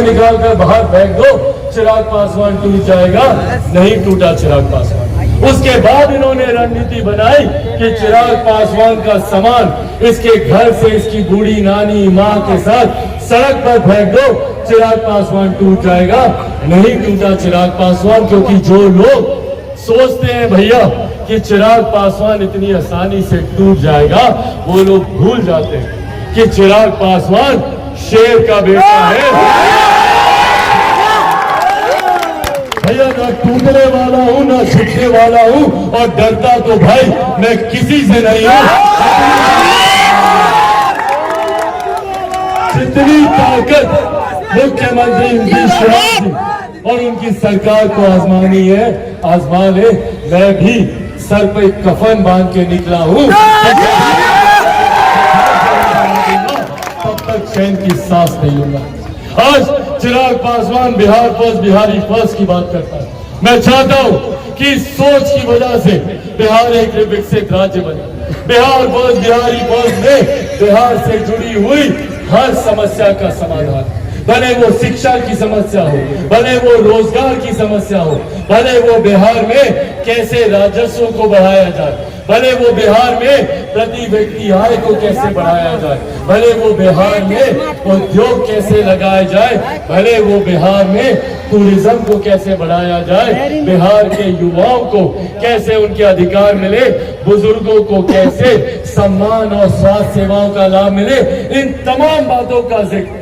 निकाल कर बाहर फेंक दो, चिराग पासवान टूट जाएगा। नहीं टूटा चिराग पासवान। उसके बाद इन्होंने रणनीति बनाई कि चिराग पासवान का सामान इसके घर से इसकी बूढ़ी नानी माँ के साथ सड़क पर फेंक दो, चिराग पासवान टूट जाएगा। नहीं टूटा चिराग पासवान, क्योंकि जो लोग सोचते हैं भैया कि चिराग पासवान इतनी आसानी से टूट जाएगा, वो लोग भूल जाते हैं कि चिराग पासवान शेर का बेटा है। भैया ना टूटने वाला हूं ना छिपने वाला हूं, और डरता तो भाई मैं किसी से नहीं हूं। जितनी ताकत मुख्यमंत्री नीतीश कुमार और उनकी सरकार को आजमानी है, आजमा ले। मैं भी सर पे कफन बांध के निकला हूं, तब तक चैन की सांस नहीं लूंगा। आज चिराग पासवान बिहार फर्स्ट, बिहारी फर्स्ट की बात करता है। मैं चाहता हूं कि सोच की वजह से बिहार एक विकसित राज्य बने। बिहार फर्स्ट, बिहारी फर्स्ट में बिहार से जुड़ी हुई हर समस्या का समाधान, भले वो शिक्षा की समस्या हो, भले वो रोजगार की समस्या हो, भले वो बिहार में कैसे राजस्व को बढ़ाया जाए, भले वो बिहार में प्रति व्यक्ति आय को कैसे बढ़ाया जाए, भले वो बिहार में उद्योग कैसे लगाए जाए, भले वो बिहार में टूरिज्म को कैसे बढ़ाया जाए, बिहार के युवाओं को कैसे उनके अधिकार मिले, बुजुर्गों को कैसे सम्मान और स्वास्थ्य सेवाओं का लाभ मिले, इन तमाम बातों का जिक्र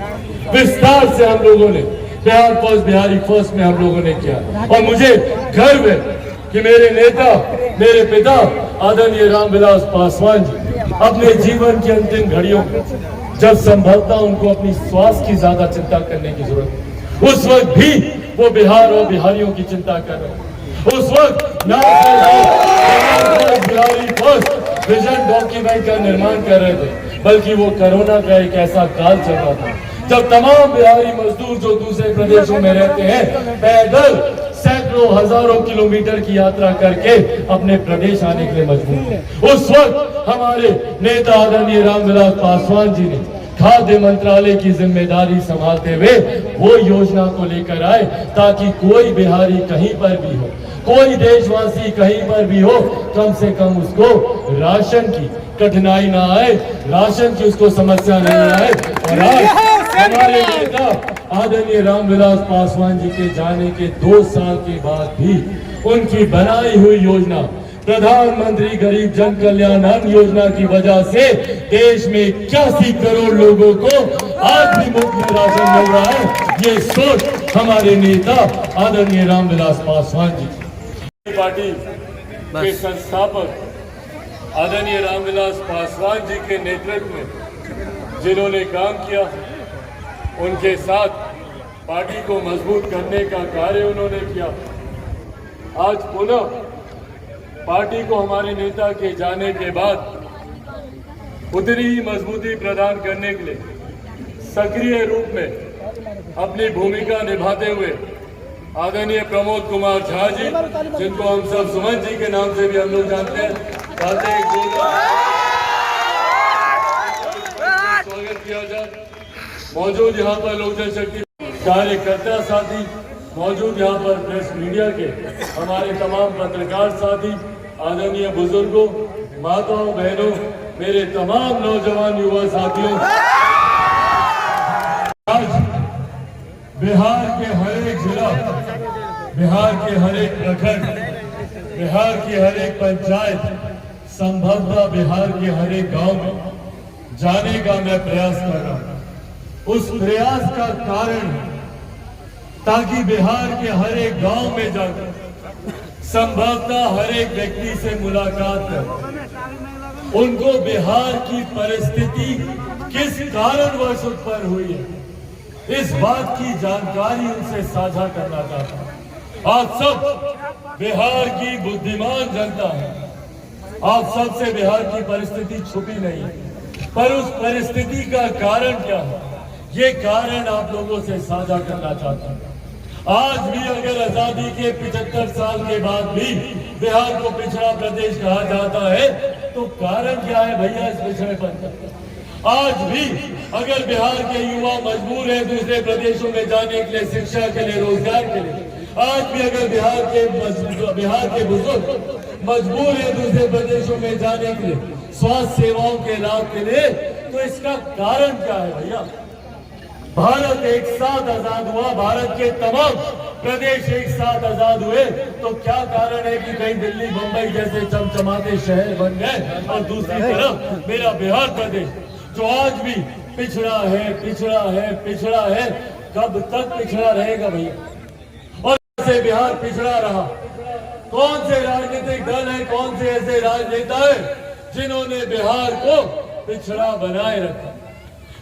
विस्तार से हम लोगों ने बिहार फर्स्ट, बिहारी फर्स्ट में हम लोगों ने किया। और मुझे गर्व है कि मेरे नेता, मेरे पिता आदरणीय रामविलास पासवान जी अपने जीवन की अंतिम घड़ियों में जब संभलता उनको अपनी स्वास्थ्य की ज्यादा चिंता करने की जरूरत, उस वक्त भी वो बिहार और बिहारियों की चिंता कर रहे। उस वक्त न बिहारी फर्स्ट विजन डॉक्यूमेंट का निर्माण कर रहे थे, बल्कि वो कोरोना का एक ऐसा काल चल रहा था जब तमाम बिहारी मजदूर जो दूसरे प्रदेशों में रहते हैं पैदल सैकड़ों हजारों किलोमीटर की यात्रा करके अपने प्रदेश आने के लिए मजबूर थे। उस वक्त हमारे नेता आदरणीय रामविलास पासवान जी ने खाद्य मंत्रालय की जिम्मेदारी संभालते हुए वो योजना को लेकर आए ताकि कोई बिहारी कहीं पर भी हो, कोई देशवासी कहीं पर भी हो, कम से कम उसको राशन की कठिनाई ना आए, राशन की उसको समस्या नहीं आए। और आज हमारे नेता आदरणीय रामविलास पासवान जी के जाने के 2 साल के बाद भी उनकी बनाई हुई योजना प्रधानमंत्री गरीब जन कल्याण अन्न योजना की वजह से देश में 81 करोड़ लोगों को आज भी मुफ्त में राशन मिल रहा है। ये सोच हमारे नेता आदरणीय रामविलास पासवान जी, पार्टी के संस्थापक आदरणीय रामविलास पासवान जी के नेतृत्व में जिन्होंने काम किया, उनके साथ पार्टी को मजबूत करने का कार्य उन्होंने किया। आज पुनः पार्टी को हमारे नेता के जाने के बाद उतनी ही मजबूती प्रदान करने के लिए सक्रिय रूप में अपनी भूमिका निभाते हुए आदरणीय प्रमोद कुमार झा जी, जिनको हम सब सुमन जी के नाम से भी हम लोग जानते हैं, स्वागत किया जाए। मौजूद यहाँ पर लोक जनशक्ति कार्यकर्ता साथी, मौजूद यहाँ पर प्रेस मीडिया के हमारे तमाम पत्रकार साथी, आदरणीय बुजुर्गों, माताओं, बहनों, मेरे तमाम नौजवान युवा साथियों, आज बिहार के हर एक जिला, बिहार के हर एक प्रखंड, बिहार की हर एक पंचायत, संभवतः बिहार के हर एक गांव में जाने का मैं प्रयास कर रहा हूं। उस प्रयास का कारण ताकि बिहार के हर एक गांव में जाकर संभवतः हर एक व्यक्ति से मुलाकात कर उनको बिहार की परिस्थिति किस कारणवश उत्पन्न हुई है, इस बात की जानकारी उनसे साझा करना चाहता हूं। आप सब बिहार की बुद्धिमान जनता है, आप सबसे बिहार की परिस्थिति छुपी नहीं है, पर उस परिस्थिति का कारण क्या है, ये कारण आप लोगों से साझा करना चाहता हूं। आज भी अगर आजादी के 75 साल के बाद भी बिहार को पिछड़ा प्रदेश कहा जाता है तो कारण क्या है भैया इस पिछड़ेपन का? आज भी अगर बिहार के युवा मजबूर है दूसरे प्रदेशों में जाने के लिए, शिक्षा के लिए, रोजगार के लिए, आज भी अगर बिहार के बुजुर्ग मजबूर है दूसरे प्रदेशों में जाने के लिए, स्वास्थ्य सेवाओं के लाभ के लिए, तो इसका कारण क्या है भैया? भारत एक साथ आजाद हुआ, भारत के तमाम प्रदेश एक साथ आजाद हुए, तो क्या कारण है कि कहीं दिल्ली बंबई जैसे चमचमाते शहर बन गए और दूसरी तरफ मेरा बिहार प्रदेश जो आज भी पिछड़ा है, पिछड़ा है, पिछड़ा है। कब तक पिछड़ा रहेगा भैया? और से बिहार पिछड़ा रहा। कौन से राजनीतिक दल है, कौन से ऐसे राजनेता है जिन्होंने बिहार को पिछड़ा बनाए रखा?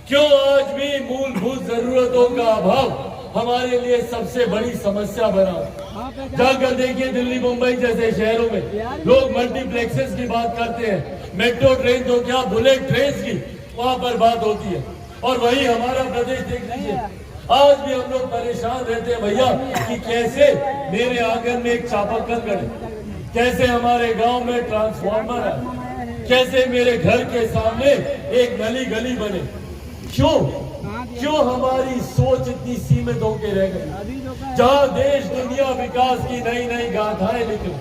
क्यों आज भी मूलभूत जरूरतों का अभाव हमारे लिए सबसे बड़ी समस्या बना? जाकर देखिए दिल्ली मुंबई जैसे शहरों में लोग मल्टीप्लेक्सेस की बात करते हैं, मेट्रो ट्रेन तो क्या बुलेट ट्रेन की वहां पर बात होती है। और वही हमारा प्रदेश देख लीजिए, आज भी हम लोग परेशान रहते हैं भैया कि कैसे मेरे आंगन में एक चापाकल गड़े, कैसे हमारे गांव में ट्रांसफार्मर है, कैसे मेरे घर के सामने एक नली गली बने। क्यों हमारी सोच इतनी सीमित होकर रह गई? जहां देश दुनिया विकास की नई नई गाथाएं लिख रही,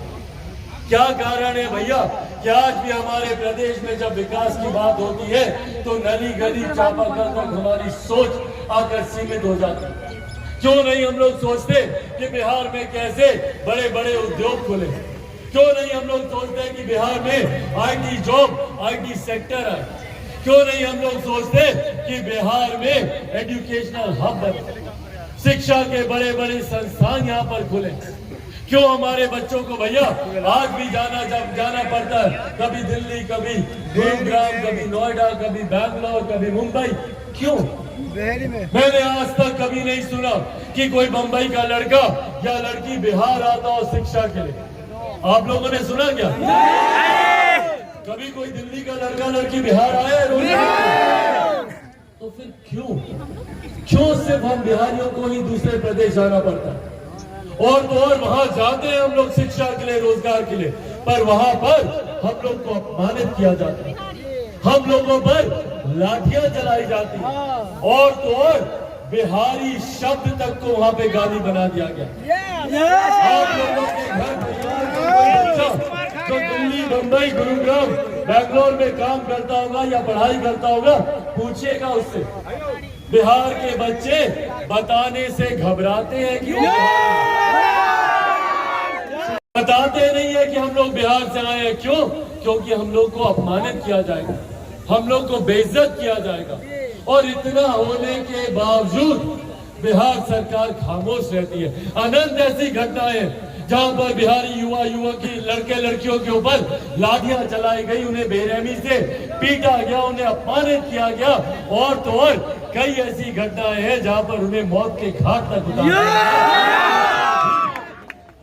क्या कारण है भैया कि आज भी हमारे प्रदेश में जब विकास की बात होती है तो नली गली चापाकल तक हमारी सोच आकर सीमित हो जाती है? क्यों नहीं हम लोग सोचते कि बिहार में कैसे बड़े बड़े उद्योग खुले? क्यों नहीं हम लोग सोचते कि बिहार में आईटी जॉब, आईटी सेक्टर है? क्यों नहीं हम लोग सोचते कि बिहार में एजुकेशनल हब बने, शिक्षा के बड़े बड़े संस्थान यहाँ पर खुले? क्यों हमारे बच्चों को भैया आज भी जाना पड़ता है, कभी दिल्ली, कभी गुरुग्राम, कभी नोएडा, कभी बैंगलोर, कभी मुंबई? क्यों? मैंने आज तक कभी नहीं सुना कि कोई मुंबई का लड़का या लड़की बिहार आता हो शिक्षा के लिए। आप लोगों ने सुना क्या? कभी कोई दिल्ली का लड़का लड़की बिहार आया है? तो फिर क्यों सिर्फ हम बिहारियों को ही दूसरे प्रदेश जाना पड़ता है? और तो और वहां जाते हैं हम लोग शिक्षा के लिए, रोजगार के लिए, पर वहां पर हम लोग को अपमानित किया जाता है, हम लोगों पर लाठियां चलाई जाती है, और तो और बिहारी शब्द तक को वहां पे गाली बना दिया गया। आप लोगों के घर जो दिल्ली, मुंबई, गुरुग्राम, बैंगलोर में काम करता होगा या पढ़ाई करता होगा, पूछिएगा उससे, बिहार के बच्चे बताने से घबराते हैं क्यों? बताते नहीं है कि हम लोग बिहार से आए हैं। क्यों? क्योंकि हम लोग को अपमानित किया जाएगा, हम लोग को बेइज्जत किया जाएगा। और इतना होने के बावजूद बिहार सरकार खामोश रहती है। अनंत ऐसी घटनाएं जहां पर बिहारी युवा युवती, लड़के लड़कियों के ऊपर लाठियां चलाई गई, उन्हें बेरहमी से पीटा गया, उन्हें अपमानित किया गया, और तो और कई ऐसी घटनाएं हैं जहां पर उन्हें मौत के घाट तक उतारा गया।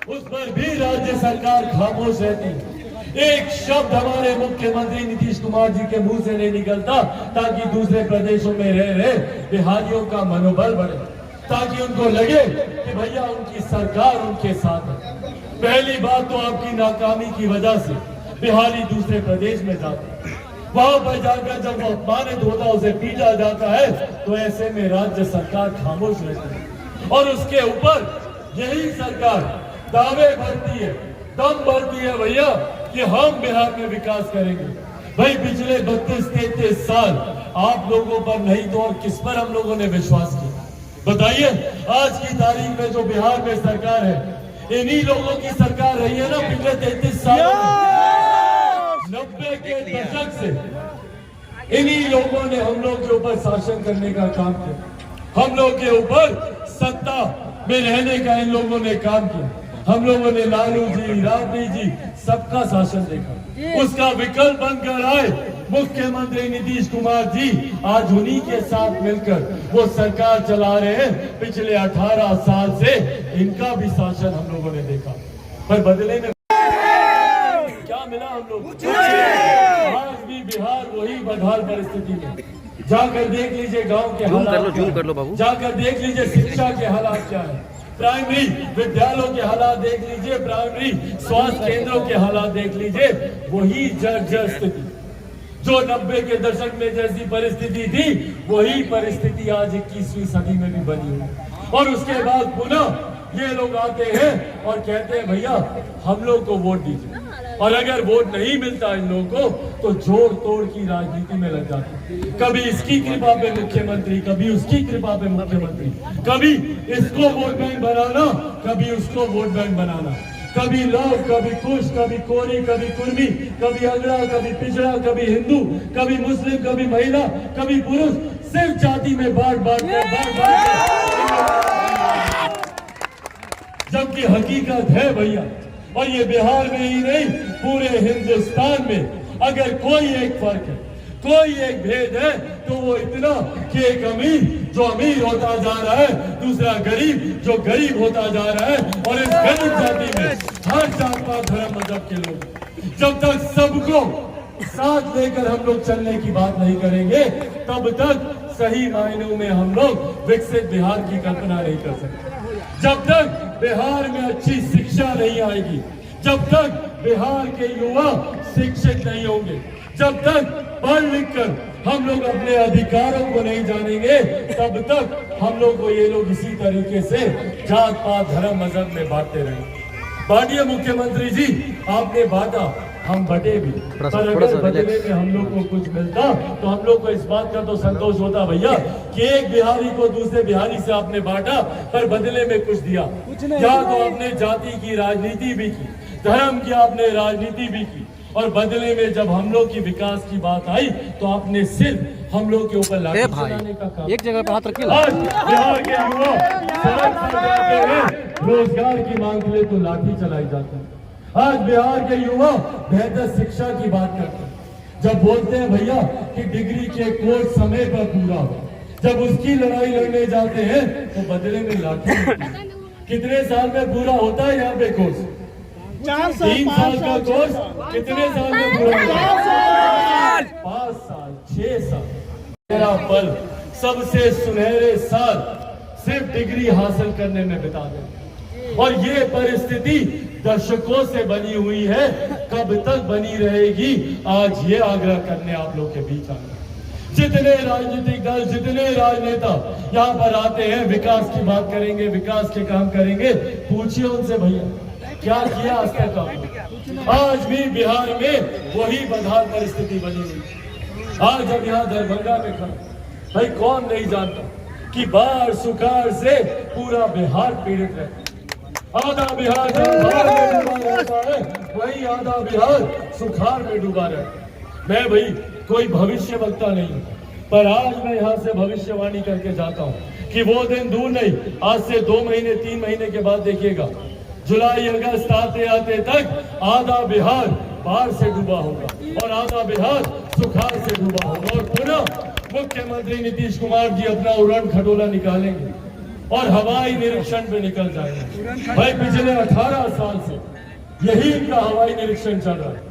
उस पर भी राज्य सरकार खामोश रहती है। एक शब्द हमारे मुख्यमंत्री नीतीश कुमार जी के मुंह से नहीं निकलता ताकि दूसरे प्रदेशों में रह रहे बिहारियों का मनोबल बढ़े, ताकि उनको लगे कि भैया उनकी सरकार उनके साथ है। पहली बात तो आपकी नाकामी की वजह से बिहारी दूसरे प्रदेश में जाते हैं, वहां पर जाकर जब वो अपमानित होता, उसे पीटा जाता है, तो ऐसे में राज्य सरकार खामोश रहती है। और उसके ऊपर यही सरकार दावे भरती है, दम भरती है भैया कि हम बिहार में विकास करेंगे। भाई पिछले 32-33 साल आप लोगों पर नहीं तो और किस पर हम लोगों ने विश्वास किया? बताइए, आज की तारीख में जो बिहार में सरकार है, इन्हीं लोगों की सरकार रही है ना पिछले 33 सालों में। 90 के दशक से इन्हीं लोगों ने हम लोग के ऊपर शासन करने का काम किया, हम लोग के ऊपर सत्ता में रहने का इन लोगों ने काम किया। हम लोगों ने लालू जी, राबड़ी जी सबका शासन देखा, उसका विकल्प बनकर आए मुख्यमंत्री नीतीश कुमार जी। आज उन्हीं के साथ मिलकर वो सरकार चला रहे हैं। पिछले 18 साल से इनका भी शासन हम लोगों ने देखा, पर बदले में क्या मिला हम लोग? आज भी बिहार वही बदहाल परिस्थिति में। जाकर देख लीजिए गांव के हालात, जाकर देख लीजिए शिक्षा के हालात क्या है, प्राइमरी विद्यालयों के हालात देख लीजिए, प्राइमरी स्वास्थ्य केंद्रों के हालात देख लीजिए, वही जर्जर स्थिति। जो 90 के दशक में जैसी परिस्थिति थी वही परिस्थिति आज 21वीं सदी में भी बनी है। और उसके बाद पुनः ये लोग आते हैं और कहते हैं भैया हम लोग को वोट दीजिए, और अगर वोट नहीं मिलता इन लोगों को तो जोड़ तोड़ की राजनीति में लग जाते। कभी इसकी कृपा पे मुख्यमंत्री, कभी उसकी कृपा पे मुख्यमंत्री, कभी इसको वोट बैंक बनाना, कभी उसको वोट बैंक बनाना, कभी लव, कभी कुश, कभी कोरी, कभी कुर्मी, कभी अगड़ा, कभी पिछड़ा, कभी हिंदू, कभी मुस्लिम, कभी महिला, कभी पुरुष, सिर्फ जाति में बांट बांट कर जबकि हकीकत है भैया, और ये बिहार में ही नहीं पूरे हिंदुस्तान में अगर कोई एक फर्क है, कोई एक भेद है तो वो इतना कि एक अमीर जो अमीर होता जा रहा है, दूसरा गरीब जो गरीब होता जा रहा है, और इस गरीब जाति में हर जात पात धर्म मजहब के लोग। जब तक सबको साथ लेकर हम लोग चलने की बात नहीं करेंगे तब तक सही मायनों में हम लोग विकसित बिहार की कल्पना नहीं कर सकते। जब तक बिहार में अच्छी शिक्षा नहीं आएगी, जब तक बिहार के युवा शिक्षित नहीं होंगे, जब तक पढ़ लिख कर हम लोग अपने अधिकारों को नहीं जानेंगे, तब तक हम लोग को ये लोग इसी तरीके से जात पात धर्म मजहब में बांटते रहेंगे। बांटिए मुख्यमंत्री जी, आपने बांटा, हम बटे भी, पर अगर बदले में हम लोग को कुछ मिलता तो हम लोग को इस बात का तो संतोष होता भैया कि एक बिहारी को दूसरे बिहारी से आपने बांटा पर बदले में कुछ दिया। या तो आपने जाति की राजनीति भी की, धर्म की आपने राजनीति भी की, और बदले में जब हम लोग की विकास की बात आई तो आपने सिर्फ हम लोग के ऊपर लाठी चलाने का काम। एक जगह पे हाथ रखिए। आज बिहार के युवा सड़क पर जाते हैं रोजगार की मांग के लिए तो लाठी चलाई जाती है। आज बिहार के युवा बेहतर शिक्षा की बात करते हैं, जब बोलते हैं भैया कि डिग्री के कोर्स समय पर पूरा हो, जब उसकी लड़ाई लड़ने जाते हैं तो बदले में लाठी। कितने साल में पूरा होता है यहाँ पे कोर्स? 3 साल का कोर्स कितने साल में पूरा होता है? 5 साल, 6 साल। मेरा पल, सबसे सुनहरे साल सिर्फ डिग्री हासिल करने में बिता दें, और ये परिस्थिति दशकों से बनी हुई है, कब तक बनी रहेगी? आज ये आग्रह करने आप लोग के बीच आए। जितने राजनीतिक दल, जितने राजनेता यहाँ पर आते हैं विकास की बात करेंगे, विकास के काम करेंगे, पूछिए उनसे भैया क्या किया आज तक आपने? आज भी बिहार में वही बदहाल परिस्थिति बनी हुई। आज जब यहाँ दरभंगा में खड़ा, भाई कौन नहीं जानता कि बाढ़ सुखाड़ से पूरा बिहार पीड़ित है। आधा बिहार बाढ़ में डूबा रहता है, वही आधा बिहार सुखाड़ में डूबा रहता है। मैं भाई कोई भविष्य वक्ता नहीं हूँ, पर आज मैं यहाँ से भविष्यवाणी करके जाता हूँ कि वो दिन दूर नहीं, आज से 2 महीने 3 महीने के बाद देखिएगा, जुलाई अगस्त आते आते तक आधा बिहार बाढ़ से डूबा होगा और आधा बिहार सुखाड़ से डूबा होगा, और पुनः मुख्यमंत्री नीतीश कुमार जी अपना उड़न खटोला निकालेंगे और हवाई निरीक्षण पे निकल जाएंगे। भाई पिछले 18 साल से यही इनका हवाई निरीक्षण चल रहा है,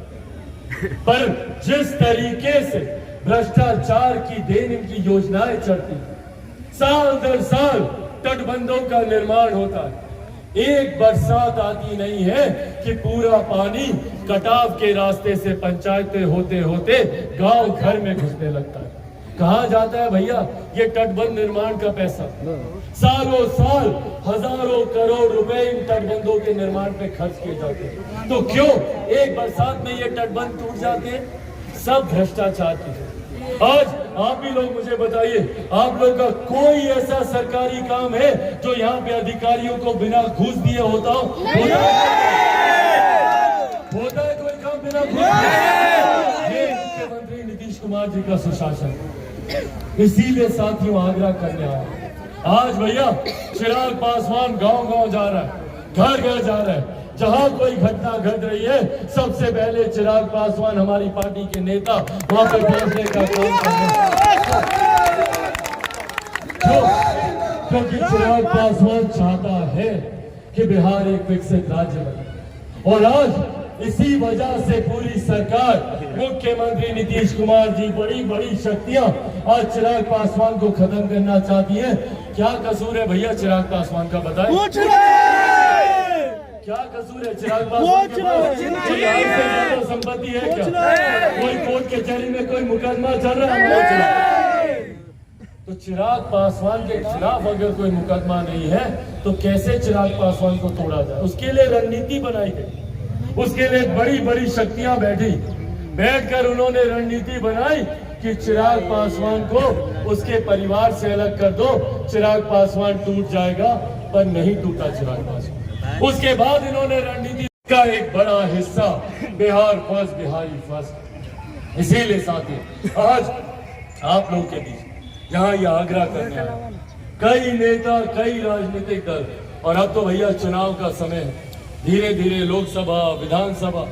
पर जिस तरीके से भ्रष्टाचार की देन इनकी योजनाएं चलती, साल दर साल तटबंधों का निर्माण होता है, एक बरसात आती नहीं है कि पूरा पानी कटाव के रास्ते से पंचायतें होते होते गांव घर में घुसने लगता है। कहाँ जाता है भैया ये तटबंध निर्माण का पैसा? सालों साल हजारों करोड़ रुपए इन तटबंधों के निर्माण पे खर्च किए जाते हैं, तो क्यों एक बरसात में ये तटबंध टूट जाते हैं? सब भ्रष्टाचार की। आज आप भी लोग मुझे बताइए, आप लोग का कोई ऐसा सरकारी काम है जो यहाँ पे अधिकारियों को बिना घूस दिए होता हो? होता है कोई काम बिना घूस? ये मुख्यमंत्री नीतीश कुमार जी का सुशासन, इसीलिए साथियों आग्रह करने आया। आज भैया चिराग पासवान गांव गांव जा रहा है, घर घर जा रहा है, जहां कोई घटना घट रही है सबसे पहले चिराग पासवान हमारी पार्टी के नेता वहां पर पहुंचने का काम कर रहे हैं, क्योंकि चिराग पासवान चाहता है कि बिहार एक विकसित राज्य बने। और आज इसी वजह से पूरी सरकार, मुख्यमंत्री नीतीश कुमार जी बड़ी बड़ी शक्तियां आज चिराग पासवान को खत्म करना चाहती है। क्या कसूर है भैया चिराग पासवान का, बताएं? क्या कसूर है चिराग पासवान के पास? कोई आग से ज्यादा संपत्ति है क्या? कोई कोर्ट कचहरी में कोई मुकदमा चल रहा है? तो चिराग पासवान के खिलाफ अगर कोई मुकदमा नहीं है तो कैसे चिराग पासवान को तोड़ा जाए? उसके लिए रणनीति बनाई गई, उसके लिए बड़ी बड़ी शक्तियां बैठकर उन्होंने रणनीति बनाई कि चिराग पासवान को उसके परिवार से अलग कर दो, चिराग पासवान टूट जाएगा। पर नहीं टूटा चिराग पासवान। उसके बाद इन्होंने रणनीति का एक बड़ा हिस्सा बिहार फर्स्ट, बिहारी फर्स्ट। इसीलिए साथियों आज आप लोगों के बीच यहाँ ये आग्रह करने आया, कई नेता, कई राजनीतिक दल, और अब तो भैया चुनाव का समय है, धीरे धीरे लोकसभा, विधानसभा,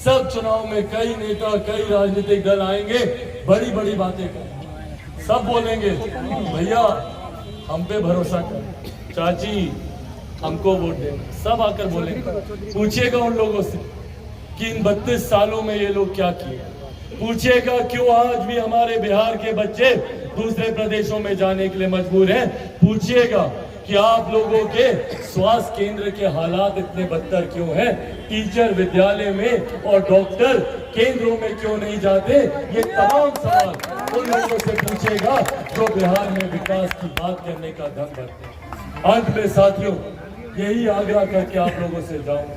सब चुनाव में कई नेता, कई राजनीतिक दल आएंगे, बड़ी बड़ी बातें करेंगे, सब बोलेंगे भैया हम पे भरोसा कर, चाची हमको वोट देना, सब आकर बोलेंगे। पूछिएगा उन लोगों से कि इन 32 सालों में ये लोग क्या किए, पूछिएगा क्यों आज भी हमारे बिहार के बच्चे दूसरे प्रदेशों में जाने के लिए मजबूर हैं, पूछिएगा कि आप लोगों के स्वास्थ्य केंद्र के हालात इतने बदतर क्यों हैं, टीचर विद्यालय में और डॉक्टर केंद्रों में क्यों नहीं जाते। ये तमाम सवाल उन लोगों से पूछेगा जो बिहार में विकास की बात करने का ढंग रखते हैं। अंत में साथियों यही आग्रह करके आप लोगों से जाऊं,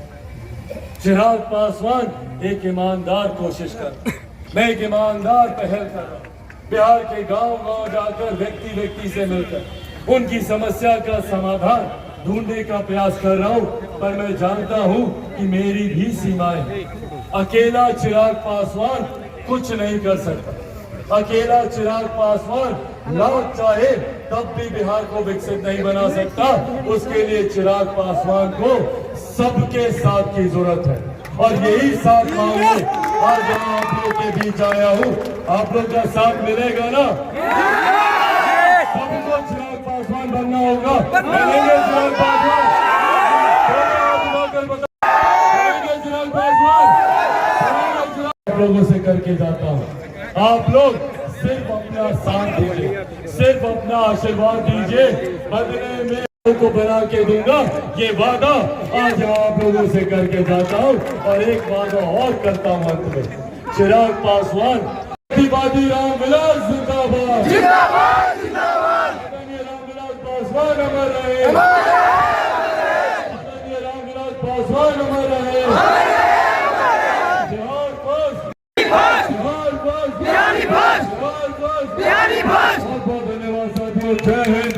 चिराग पासवान एक ईमानदार कोशिश कर, मैं एक ईमानदार पहल कर रहा हूं, बिहार के गांव-गांव जाकर व्यक्ति व्यक्ति से मिलकर उनकी समस्या का समाधान ढूंढने का प्रयास कर रहा हूं। पर मैं जानता हूं कि मेरी भी सीमाएं हैं। अकेला चिराग पासवान कुछ नहीं कर सकता, अकेला चिराग पासवान लाख चाहे तब भी बिहार को विकसित नहीं बना सकता। उसके लिए चिराग पासवान को सबके साथ की जरूरत है और यही साथ मांगे आज यहाँ आप लोग के बीच आया हूँ। आप लोग का साथ मिलेगा ना? सबको चिराग पासवान बनना होगा। बनेंगे चिराग पासवान, चिराग पासवान आप लोगों से करके जाता हूँ। आप लोग सिर्फ अपना साथ दीजिए, सिर्फ अपना आशीर्वाद दीजिए, बदले में को बना के दूंगा ये वादा आज आप लोगों से करके जाता हूँ। और एक वादा और करता हूँ अंत में, चिराग पासवान प्रतिवादी रामविलास जिंदाबाद, जिंदाबाद जिंदाबाद, रामविलास पासवान अमर रहे, रामविलास पासवान अमर रहे, Bihar first, Bihar first, Bihari first, Bihar first, Bihari first. बहुत बहुत धन्यवाद साथियों, जय हिंद।